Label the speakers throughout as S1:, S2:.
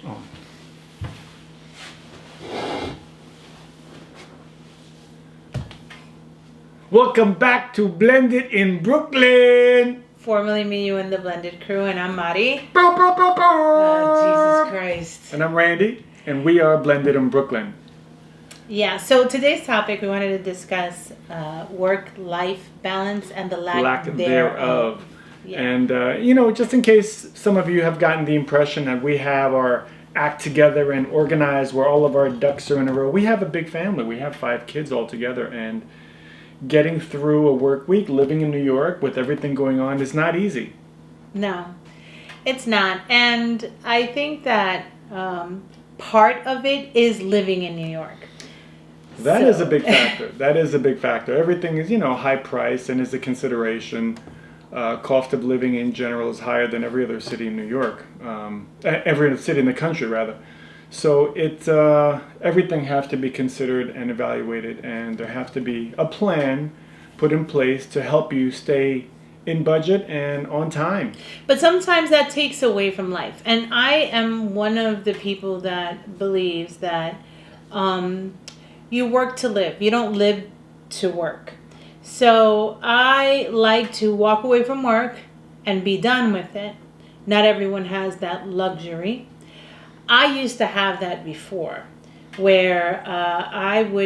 S1: Oh. Welcome back to Blended in Brooklyn.
S2: Formerly me, you, and the Blended Crew, and I'm Mari.
S1: Bow, bow, bow, bow.
S2: Jesus Christ.
S1: And I'm Randy, and we are Blended in Brooklyn.
S2: Yeah, so today's topic, we wanted to discuss work-life balance and the lack thereof.
S1: Yeah. And, just in case some of you have gotten the impression that we have our act together and organized where all of our ducks are in a row, we have a big family. We have 5 kids all together, and getting through a work week, living in New York with everything going on is not easy.
S2: No, it's not. And I think that part of it is living in New York.
S1: That is a big factor. That is a big factor. Everything is, high price and is a consideration. Cost of living in general is higher than every other city in New York. Every other city in the country, rather. So everything has to be considered and evaluated, and there has to be a plan put in place to help you stay in budget and on time.
S2: But sometimes that takes away from life. And I am one of the people that believes that you work to live. You don't live to work. So I like to walk away from work and be done with it. Not everyone has that luxury. I used to have that before, where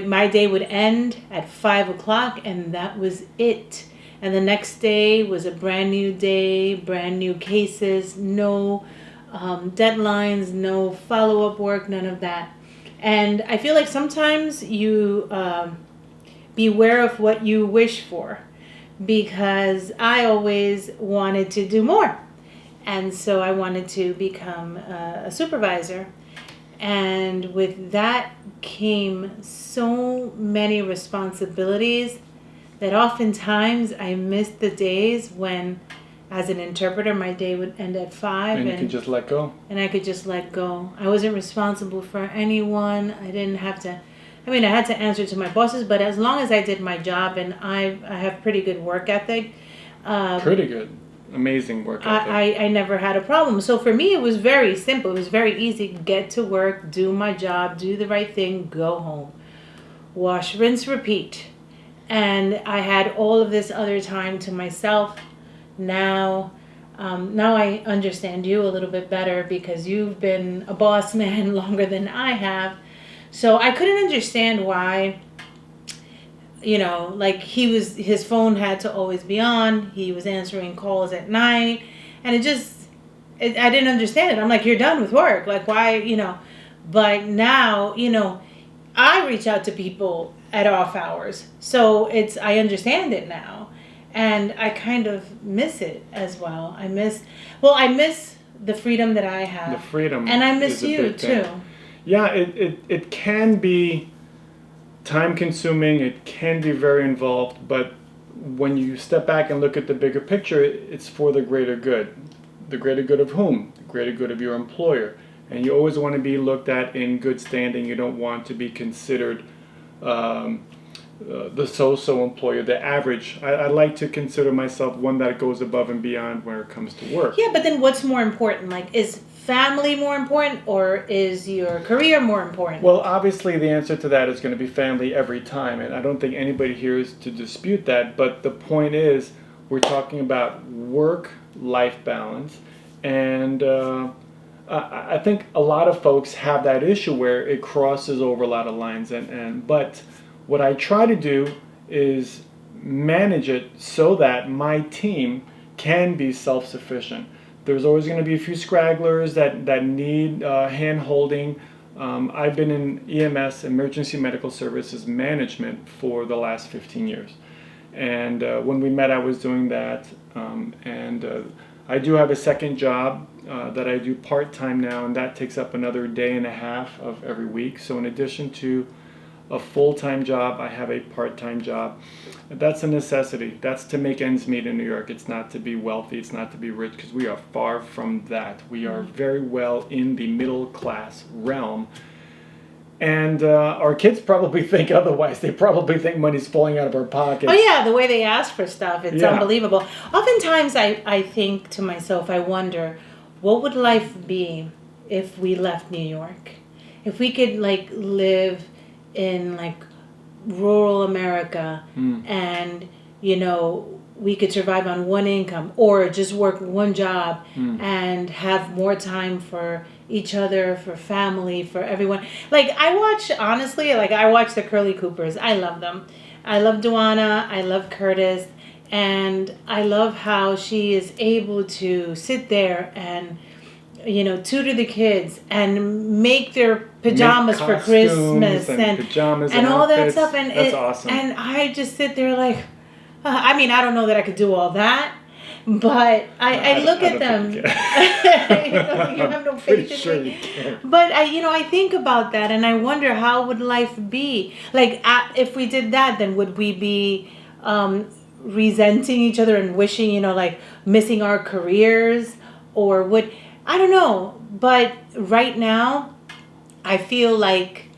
S2: my day would end at 5 o'clock, and that was it. And the next day was a brand new day, brand new cases, no deadlines, no follow-up work, none of that. And I feel like sometimes you beware of what you wish for, because I always wanted to do more. And so I wanted to become a supervisor. And with that came so many responsibilities that oftentimes I missed the days when, as an interpreter, my day would end at 5.
S1: And you could just let go.
S2: And I could just let go. I wasn't responsible for anyone. I didn't have to... I had to answer to my bosses, but as long as I did my job, and I have pretty good work ethic.
S1: Pretty good. Amazing work ethic.
S2: I never had a problem. So for me, it was very simple. It was very easy. Get to work, do my job, do the right thing, go home. Wash, rinse, repeat. And I had all of this other time to myself. Now I understand you a little bit better, because you've been a boss man longer than I have. So I couldn't understand why, his phone had to always be on. He was answering calls at night. And I didn't understand it. I'm like, you're done with work. Like, why, But now, I reach out to people at off hours. So I understand it now. And I kind of miss it as well. I miss the freedom that I have.
S1: The freedom.
S2: And I miss you too.
S1: Yeah, it can be time consuming, it can be very involved, but when you step back and look at the bigger picture, it's for the greater good. The greater good of whom? The greater good of your employer. And you always want to be looked at in good standing. You don't want to be considered the so-so employer, the average. I like to consider myself one that goes above and beyond when it comes to work.
S2: Yeah, but then what's more important? Like, is family more important, or is your career more important?
S1: Well, obviously the answer to that is going to be family every time, and I don't think anybody here is to dispute that, but the point is we're talking about work-life balance, and I think a lot of folks have that issue where it crosses over a lot of lines, but what I try to do is manage it so that my team can be self-sufficient. There's always going to be a few scragglers that need hand-holding. I've been in EMS, Emergency Medical Services Management, for the last 15 years. And when we met, I was doing that. I do have a second job that I do part-time now, and that takes up another day and a half of every week. So in addition to a full-time job, I have a part-time job. That's a necessity. That's to make ends meet in New York. It's not to be wealthy. It's not to be rich, because we are far from that. We are very well in the middle-class realm. And our kids probably think otherwise. They probably think money's falling out of our pockets.
S2: Oh, yeah, the way they ask for stuff, it's unbelievable. Oftentimes, I think to myself, I wonder, what would life be if we left New York. If we could like live in like rural America and we could survive on one income or just work one job and have more time for each other, for family, for everyone. Like I watch the Curly Coopers. I love them. I love Duana. I love Curtis. And I love how she is able to sit there and tutor the kids and make their pajamas for Christmas and
S1: pajamas
S2: and all
S1: outfits.
S2: that stuff. And
S1: that's awesome.
S2: And I just sit there like, I mean, I don't know that I could do all that, but I look at them. You have no faith in
S1: sure
S2: me.
S1: you can.
S2: But I think about that and I wonder how would life be like if we did that. Then would we be resenting each other and wishing like missing our careers, or would I don't know. But right now I feel like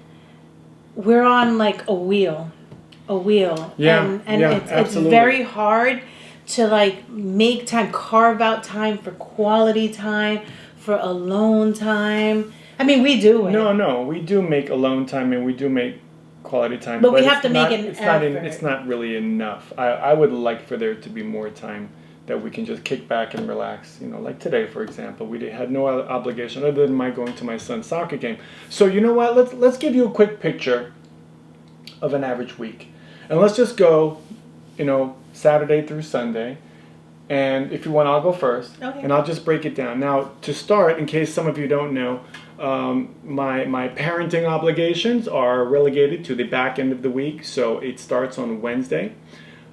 S2: we're on like a wheel.
S1: Yeah,
S2: and it's
S1: absolutely.
S2: very hard to like make time, carve out time for quality time, for alone time. I mean, we do it.
S1: No, we do make alone time and we do make quality time,
S2: but we have to
S1: not,
S2: make an
S1: it's
S2: effort.
S1: It's not really enough. I would like for there to be more time that we can just kick back and relax. Like today, for example, we had no other obligation other than my going to my son's soccer game. So you know what? Let's give you a quick picture of an average week, and let's just go, Saturday through Sunday. And if you want, I'll go first,
S2: Okay.
S1: And I'll just break it down. Now, to start, in case some of you don't know, my parenting obligations are relegated to the back end of the week, so it starts on Wednesday.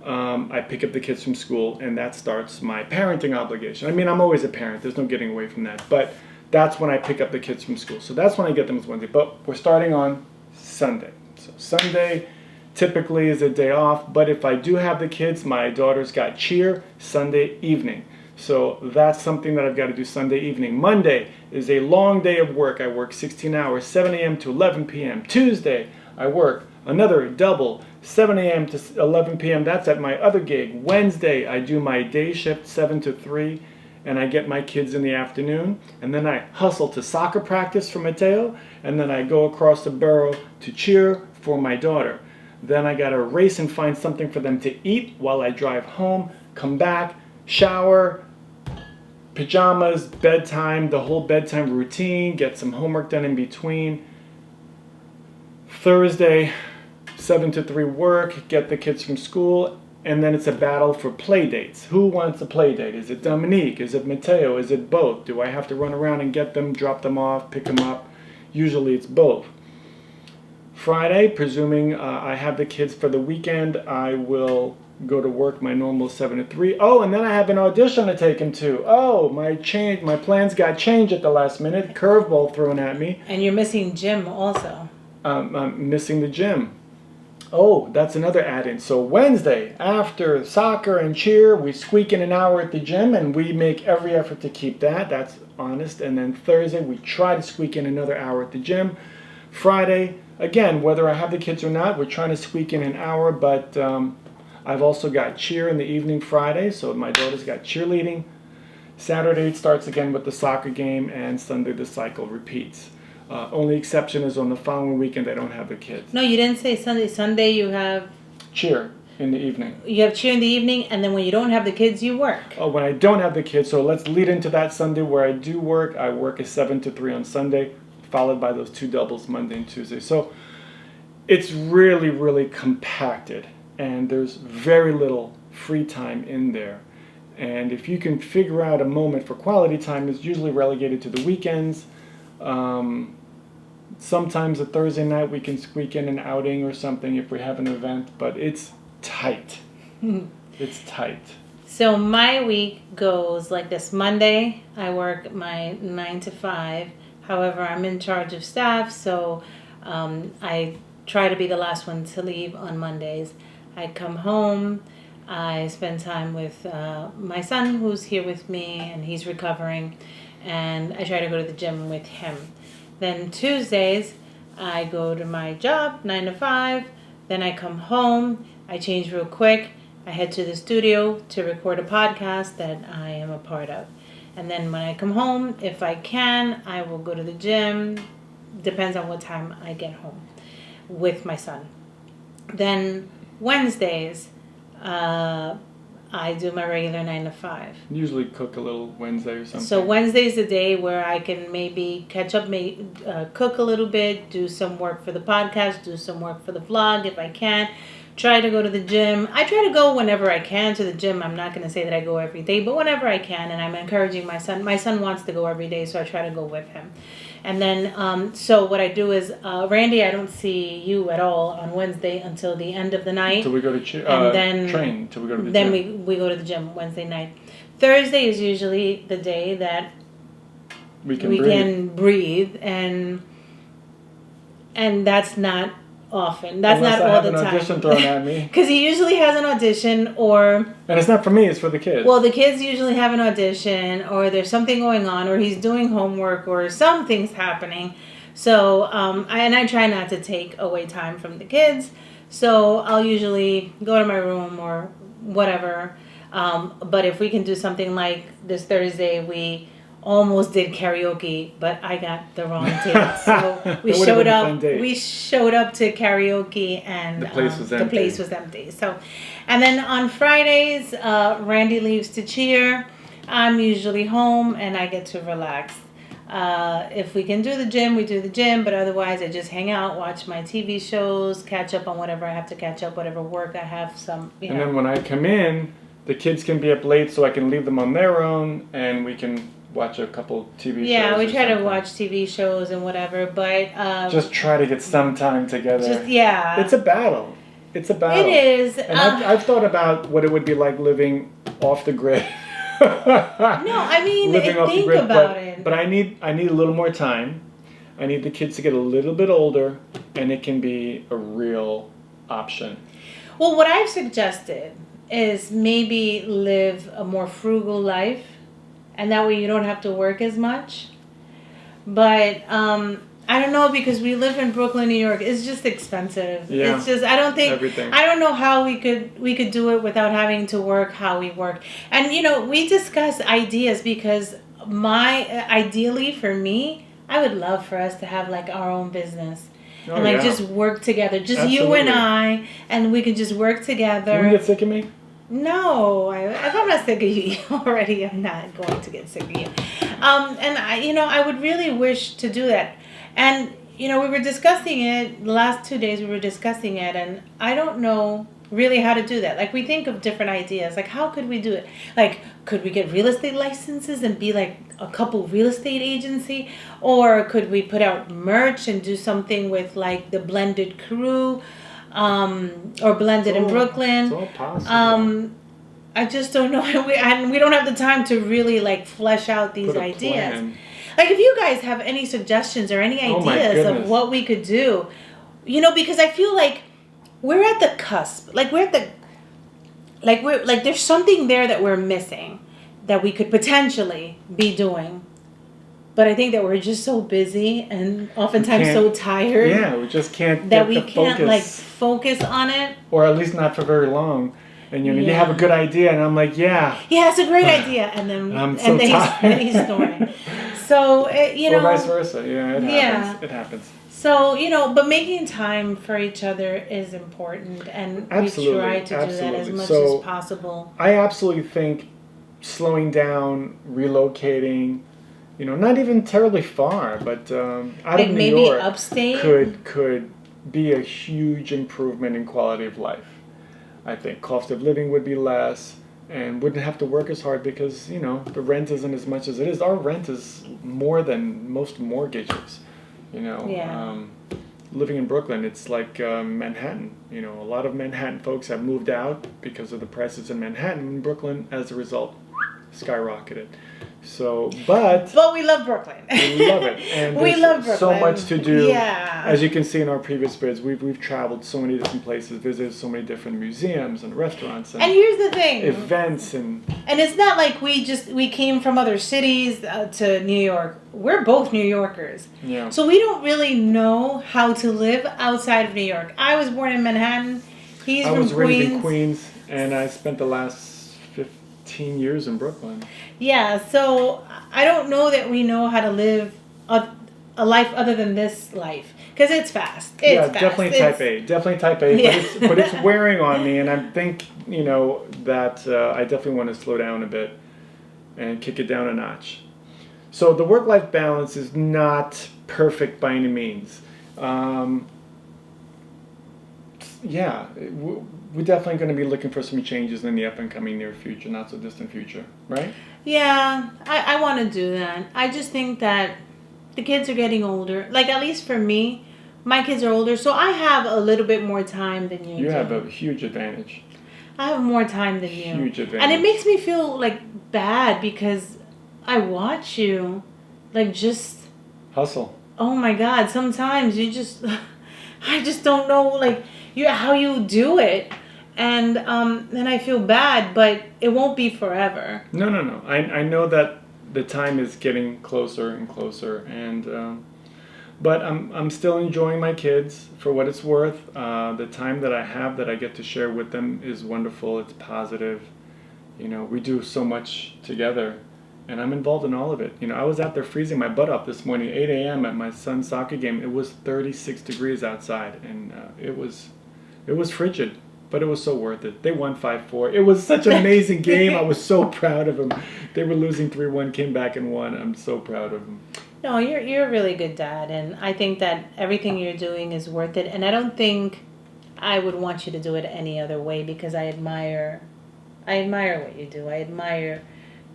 S1: I pick up the kids from school, and that starts my parenting obligation. I mean, I'm always a parent. There's no getting away from that. But that's when I pick up the kids from school. So that's when I get them is Wednesday. But we're starting on Sunday. So Sunday typically is a day off. But if I do have the kids, my daughter's got cheer Sunday evening. So that's something that I've got to do Sunday evening. Monday is a long day of work. I work 16 hours, 7 a.m. to 11 p.m. Tuesday, I work another double, 7 a.m. to 11 p.m. That's at my other gig. Wednesday, I do my day shift, 7 to 3, and I get my kids in the afternoon. And then I hustle to soccer practice for Mateo, and then I go across the borough to cheer for my daughter. Then I got to race and find something for them to eat while I drive home, come back, shower, pajamas, bedtime, the whole bedtime routine, get some homework done in between. Thursday, 7 to 3 work, get the kids from school, and then it's a battle for play dates. Who wants a play date? Is it Dominique? Is it Mateo? Is it both? Do I have to run around and get them, drop them off, pick them up? Usually it's both. Friday, presuming I have the kids for the weekend, I will go to work my normal 7 to 3. Oh, and then I have an audition to take him to. Oh, my plans got changed at the last minute. Curveball thrown at me.
S2: And you're missing gym also.
S1: I'm missing the gym. Oh, that's another add-in. So Wednesday, after soccer and cheer, we squeak in an hour at the gym, and we make every effort to keep that. That's honest. And then Thursday, we try to squeak in another hour at the gym. Friday, again, whether I have the kids or not, we're trying to squeak in an hour, but I've also got cheer in the evening Friday, so my daughter's got cheerleading. Saturday, it starts again with the soccer game, and Sunday, the cycle repeats. Only exception is on the following weekend I don't have the kids.
S2: No, you didn't say Sunday. Sunday you have
S1: cheer in the evening.
S2: You have cheer in the evening, and then when you don't have the kids, you work.
S1: Oh, when I don't have the kids, so let's lead into that Sunday where I do work. I work a 7 to 3 on Sunday, followed by those 2 doubles Monday and Tuesday. So it's really, really compacted, and there's very little free time in there. And if you can figure out a moment for quality time, it's usually relegated to the weekends. Sometimes a Thursday night we can squeak in an outing or something if we have an event, but it's tight. It's tight.
S2: So my week goes like this. Monday, I work my 9 to 5. However, I'm in charge of staff, so I try to be the last one to leave on Mondays. I come home, I spend time with my son who's here with me, and he's recovering, and I try to go to the gym with him. Then Tuesdays, I go to my job, 9 to 5. Then I come home, I change real quick. I head to the studio to record a podcast that I am a part of. And then when I come home, if I can, I will go to the gym. Depends on what time I get home with my son. Then Wednesdays, I do my regular 9 to 5.
S1: Usually cook a little Wednesday or something.
S2: So Wednesday's the day where I can maybe catch up, cook a little bit, do some work for the podcast, do some work for the vlog if I can. Try to go to the gym. I try to go whenever I can to the gym. I'm not going to say that I go every day, but whenever I can. And I'm encouraging my son. My son wants to go every day, so I try to go with him. And then, so what I do is, Randy, I don't see you at all on Wednesday until the end of the night.
S1: Until we go to train. Till we go to the
S2: then
S1: gym.
S2: Then we go to the gym Wednesday night. Thursday is usually the day that we can breathe, and that's not often. That's
S1: Unless
S2: not
S1: I
S2: all
S1: have
S2: the
S1: an
S2: time.
S1: audition thrown at me.
S2: Because he usually has an audition, or...
S1: And it's not for me, it's for the kids.
S2: Well, the kids usually have an audition, or there's something going on, or he's doing homework, or something's happening. So, I try not to take away time from the kids. So I'll usually go to my room or whatever. But if we can do something like this Thursday, we almost did karaoke, but I got the wrong date. So we showed up. We showed up to karaoke, and
S1: the place was empty.
S2: The place was empty. So, and then on Fridays, Randy leaves to cheer. I'm usually home, and I get to relax. If we can do the gym, we do the gym, but otherwise I just hang out, watch my TV shows, catch up on whatever I have to catch up, whatever work I have.
S1: And then when I come in, the kids can be up late, so I can leave them on their own, and we can watch a couple TV shows.
S2: Yeah, we try to watch TV shows and whatever, but...
S1: just try to get some time together. It's a battle. It's a battle.
S2: It is.
S1: And I've thought about what it would be like living off the grid.
S2: No, I mean, think about it.
S1: But I need a little more time. I need the kids to get a little bit older, and it can be a real option.
S2: Well, what I've suggested is maybe live a more frugal life, and that way you don't have to work as much. But I don't know, because we live in Brooklyn, New York. It's just expensive.
S1: Yeah.
S2: It's just, I don't think,
S1: everything.
S2: I don't know how we could do it without having to work how we work. And, we discuss ideas, because ideally for me, I would love for us to have like our own business. And just work together. Just
S1: Absolutely.
S2: you and I, and we can just work together.
S1: You get sick of me?
S2: No, if I'm not sick of you already, I'm not going to get sick of you. And I would really wish to do that. And, we were discussing it, the last 2 days we were discussing it, and I don't know really how to do that. Like, we think of different ideas. Like, how could we do it? Like, could we get real estate licenses and be like a couple real estate agency? Or could we put out merch and do something with like the blended crew, or blended in Brooklyn?
S1: It's all possible.
S2: I just don't know. And we don't have the time to really like flesh out these ideas.
S1: Plan.
S2: Like, if you guys have any suggestions or any ideas of what we could do, because I feel like we're at the cusp. Like, there's something there that we're missing that we could potentially be doing. But I think that we're just so busy and oftentimes so tired.
S1: Yeah, we just can't
S2: that
S1: get
S2: we
S1: the
S2: can't
S1: focus.
S2: Focus on it.
S1: Or at least not for very long. And you have a good idea, and I'm like, yeah,
S2: it's a great idea, and then then he's snoring. So
S1: or vice versa. Yeah, it happens. It happens.
S2: So but making time for each other is important, and we try to do that as much as possible.
S1: I absolutely think slowing down, relocating, not even terribly far, but out of New York,
S2: upstate
S1: could be a huge improvement in quality of life. I think cost of living would be less, and wouldn't have to work as hard, because the rent isn't as much as it is. Our rent is more than most mortgages. Living in Brooklyn, it's like Manhattan. A lot of Manhattan folks have moved out because of the prices in Manhattan. In Brooklyn, as a result, skyrocketed. So, but
S2: we love Brooklyn.
S1: We love it, and
S2: we love Brooklyn.
S1: So much to do.
S2: Yeah.
S1: As you can see in our previous vids, we've traveled so many different places, visited so many different museums and restaurants, and
S2: here's the thing:
S1: events and
S2: it's not like we came from other cities to New York. We're both New Yorkers.
S1: Yeah.
S2: So we don't really know how to live outside of New York. I was born in Manhattan. I was
S1: raised in Queens, and I spent the last teen years in Brooklyn.
S2: Yeah, so I don't know that we know how to live a life other than this life. Because it's fast. It's fast.
S1: Definitely type A. Definitely type A.
S2: Yeah.
S1: But it's wearing on me, and I think, that I definitely want to slow down a bit and kick it down a notch. So the work-life balance is not perfect by any means. We're definitely going to be looking for some changes in the up-and-coming near future, not so distant future, right?
S2: Yeah, I want to do that. I just think that the kids are getting older. Like, at least for me, my kids are older, so I have a little bit more time than you do.
S1: You have a huge advantage.
S2: I have more time than you.
S1: Huge advantage.
S2: And it makes me feel, like, bad because I watch you, like, just...
S1: Hustle.
S2: Oh, my God. Sometimes you just... I just don't know, like, how you do it. And then I feel bad, but it won't be forever.
S1: No. I know that the time is getting closer and closer, and but I'm still enjoying my kids for what it's worth. The time that I have that I get to share with them is wonderful. It's positive. We do so much together, and I'm involved in all of it. I was out there freezing my butt off this morning, 8 a.m. at my son's soccer game. It was 36 degrees outside, and it was frigid. But it was so worth it. They won 5-4. It was such an amazing game. I was so proud of them. They were losing 3-1, came back and won. I'm so proud of them.
S2: No, you're a really good dad, and I think that everything you're doing is worth it. And I don't think I would want you to do it any other way because I admire what you do. I admire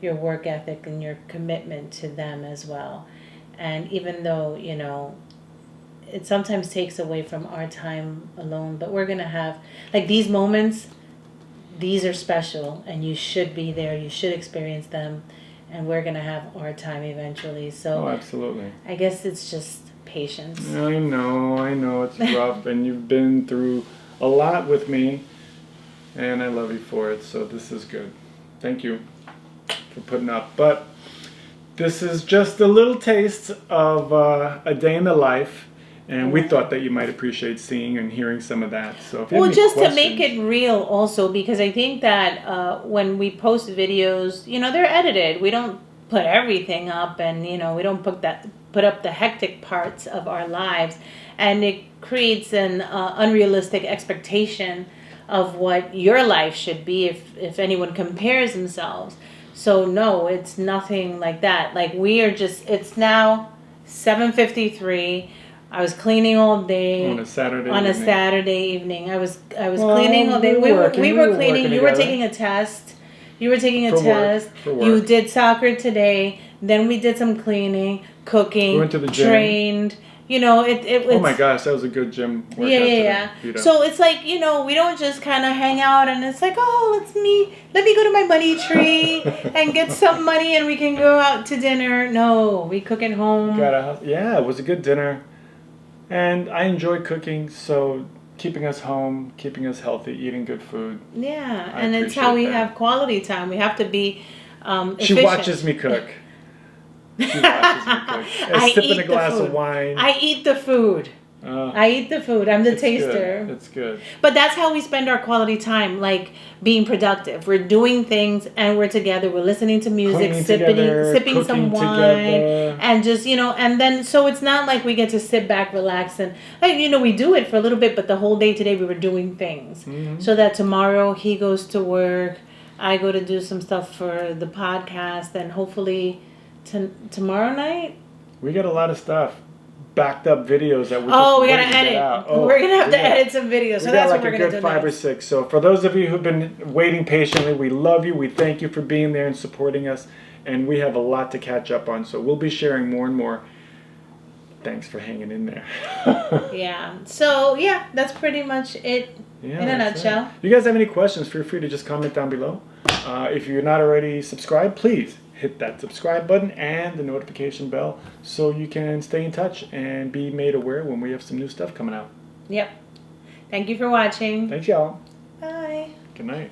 S2: your work ethic and your commitment to them as well. And even though, it sometimes takes away from our time alone, but we're going to have, like, these moments, these are special, and you should be there, you should experience them, and we're going to have our time eventually. So,
S1: absolutely.
S2: I guess it's just patience.
S1: I know, it's rough, and you've been through a lot with me, and I love you for it, so this is good. Thank you for putting up. But this is just a little taste of a day in the life. And we thought that you might appreciate seeing and hearing some of that. So if you have any
S2: just
S1: questions,
S2: to make it real also, because I think that when we post videos, they're edited. We don't put everything up, and, we don't put up the hectic parts of our lives. And it creates an unrealistic expectation of what your life should be if anyone compares themselves. So no, it's nothing like that. Like, it's now 7:53. I was cleaning all day
S1: on a Saturday
S2: evening. I was cleaning all day. We were cleaning. You were taking a test. For work. You did soccer today. Then we did some cleaning, cooking.
S1: We went to the gym.
S2: Trained.
S1: Oh my gosh, that was a good gym workout today.
S2: So it's like, we don't just kind of hang out and it's like, oh, let me go to my money tree and get some money and we can go out to dinner. No, we cook at home.
S1: It was a good dinner. And I enjoy cooking, so keeping us home, keeping us healthy, eating good food.
S2: Yeah, and it's how we have quality time. We have to be efficient.
S1: She watches me cook. Sipping a glass of wine.
S2: I eat the food. I eat the food. I'm the taster.
S1: It's good.
S2: But that's how we spend our quality time, like being productive. We're doing things and we're together. We're listening to music, sipping some wine, together. And just, and then, so it's not like we get to sit back, relax, and, we do it for a little bit, but the whole day today we were doing things. Mm-hmm. So that tomorrow he goes to work, I go to do some stuff for the podcast, and hopefully tomorrow night.
S1: We got a lot of stuff. Backed up videos that
S2: we gotta edit. We're gonna have to edit some videos, so that's what we're gonna do. We got like a good 5 or 6.
S1: So for those of you who've been waiting patiently, we love you. We thank you for being there and supporting us, and we have a lot to catch up on. So we'll be sharing more and more. Thanks for hanging in there.
S2: Yeah. So that's pretty much it in a nutshell.
S1: If you guys have any questions, feel free to just comment down below. If you're not already subscribed, please hit that subscribe button and the notification bell so you can stay in touch and be made aware when we have some new stuff coming out.
S2: Yep. Thank you for watching.
S1: Thanks, y'all.
S2: Bye.
S1: Good night.